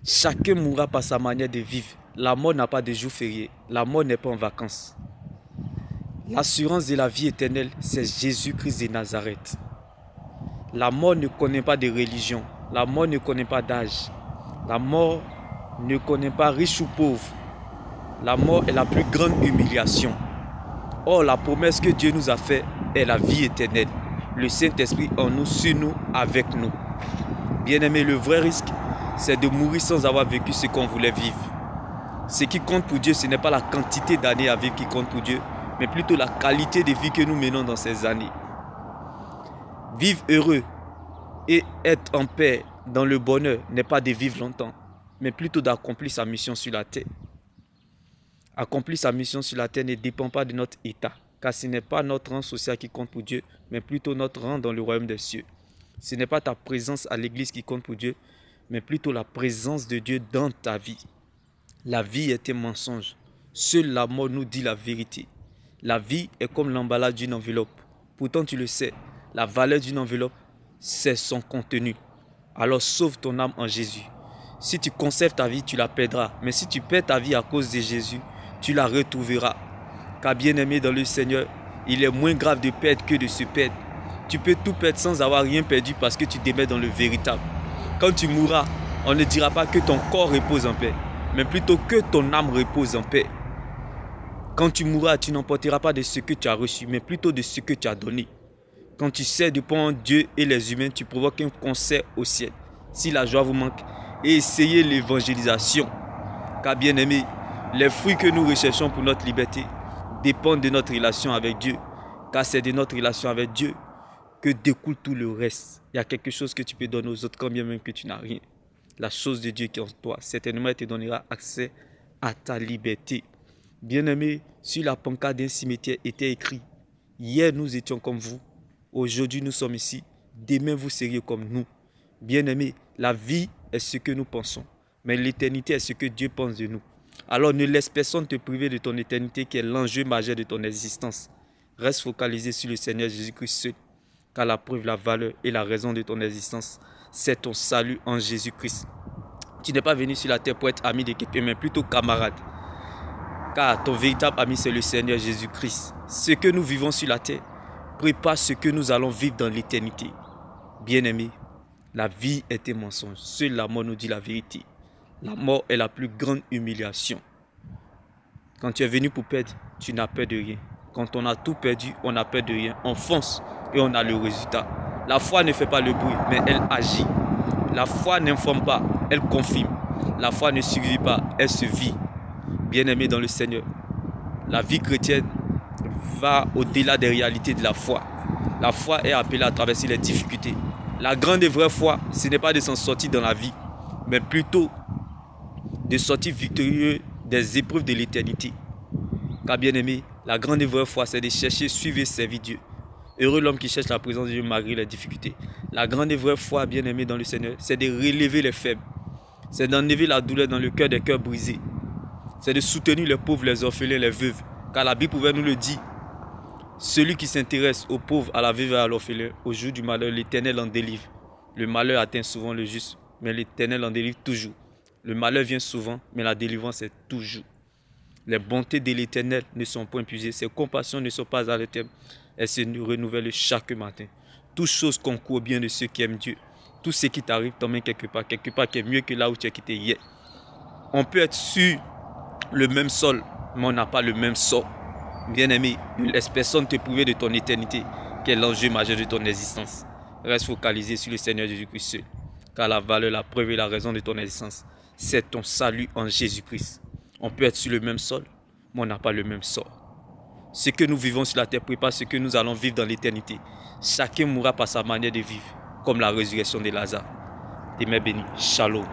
Chacun mourra par sa manière de vivre. La mort n'a pas de jour férié. La mort n'est pas en vacances. L'assurance de la vie éternelle, c'est Jésus-Christ de Nazareth. La mort ne connaît pas de religion. La mort ne connaît pas d'âge. La mort ne connaît pas riche ou pauvre. La mort est la plus grande humiliation. Or, la promesse que Dieu nous a faite est la vie éternelle. Le Saint-Esprit en nous, sur nous, avec nous. Bien-aimé, le vrai risque, c'est de mourir sans avoir vécu ce qu'on voulait vivre. Ce qui compte pour Dieu, ce n'est pas la quantité d'années à vivre qui compte pour Dieu, mais plutôt la qualité de vie que nous menons dans ces années. Vivre heureux et être en paix dans le bonheur n'est pas de vivre longtemps, mais plutôt d'accomplir sa mission sur la terre. Accomplir sa mission sur la terre ne dépend pas de notre état, car ce n'est pas notre rang social qui compte pour Dieu, mais plutôt notre rang dans le royaume des cieux. Ce n'est pas ta présence à l'église qui compte pour Dieu, mais plutôt la présence de Dieu dans ta vie. La vie est un mensonge. Seule la mort nous dit la vérité. La vie est comme l'emballage d'une enveloppe. Pourtant tu le sais, la valeur d'une enveloppe, c'est son contenu. Alors sauve ton âme en Jésus. Si tu conserves ta vie, tu la perdras. Mais si tu perds ta vie à cause de Jésus, tu la retrouveras. Car bien-aimé dans le Seigneur, il est moins grave de perdre que de se perdre. Tu peux tout perdre sans avoir rien perdu parce que tu demeures dans le véritable. Quand tu mourras, on ne dira pas que ton corps repose en paix, mais plutôt que ton âme repose en paix. Quand tu mourras, tu n'emporteras pas de ce que tu as reçu, mais plutôt de ce que tu as donné. Quand tu sers devant Dieu et les humains, tu provoques un concert au ciel. Si la joie vous manque, essayez l'évangélisation. Car bien aimé, les fruits que nous recherchons pour notre liberté dépendent de notre relation avec Dieu. Car c'est de notre relation avec Dieu que découle tout le reste. Il y a quelque chose que tu peux donner aux autres, quand bien même que tu n'as rien. La chose de Dieu qui est en toi, certainement, elle te donnera accès à ta liberté. Bien-aimé, sur la pancarte d'un cimetière était écrit: hier nous étions comme vous, aujourd'hui nous sommes ici, demain vous seriez comme nous. Bien-aimé, la vie est ce que nous pensons, mais l'éternité est ce que Dieu pense de nous. Alors ne laisse personne te priver de ton éternité qui est l'enjeu majeur de ton existence. Reste focalisé sur le Seigneur Jésus-Christ seul, car la preuve, la valeur et la raison de ton existence, c'est ton salut en Jésus-Christ. Tu n'es pas venu sur la terre pour être ami de quelqu'un, mais plutôt camarade. Car ton véritable ami, c'est le Seigneur Jésus-Christ. Ce que nous vivons sur la terre prépare ce que nous allons vivre dans l'éternité. Bien-aimé, la vie est un mensonge. Seule la mort nous dit la vérité. La mort est la plus grande humiliation. Quand tu es venu pour perdre, tu n'as peur de rien. Quand on a tout perdu, on n'a peur de rien. On fonce et on a le résultat. La foi ne fait pas le bruit, mais elle agit. La foi n'informe pas, elle confirme. La foi ne survit pas, elle se vit. Bien-aimé dans le Seigneur, la vie chrétienne va au-delà des réalités de la foi. La foi est appelée à traverser les difficultés. La grande et vraie foi, ce n'est pas de s'en sortir dans la vie, mais plutôt de sortir victorieux des épreuves de l'éternité. Car bien-aimé, la grande et vraie foi, c'est de chercher, suivre et servir Dieu. Heureux l'homme qui cherche la présence de Dieu malgré les difficultés. La grande et vraie foi, bien-aimé dans le Seigneur, c'est de relever les faibles. C'est d'enlever la douleur dans le cœur des cœurs brisés. C'est de soutenir les pauvres, les orphelins, les veuves. Car la Bible pouvait nous le dire. Celui qui s'intéresse aux pauvres, à la veuve et à l'orphelin, au jour du malheur, l'Éternel en délivre. Le malheur atteint souvent le juste, mais l'Éternel en délivre toujours. Le malheur vient souvent, mais la délivrance est toujours. Les bontés de l'Éternel ne sont point épuisées, ses compassions ne sont pas à leur terme. Elles se renouvellent chaque matin. Toutes choses concourent au bien de ceux qui aiment Dieu. Tout ce qui t'arrive t'emmène quelque part qui est mieux que là où tu as quitté hier. On peut être sur le même sol, mais on n'a pas le même sort. Bien-aimé, ne laisse personne te priver de ton éternité, qui est l'enjeu majeur de ton existence. Reste focalisé sur le Seigneur Jésus-Christ seul, car la valeur, la preuve et la raison de ton existence, c'est ton salut en Jésus-Christ. On peut être sur le même sol, mais on n'a pas le même sort. Ce que nous vivons sur la terre prépare ce que nous allons vivre dans l'éternité. Chacun mourra par sa manière de vivre, comme la résurrection de Lazare. Des mains bénies. Shalom.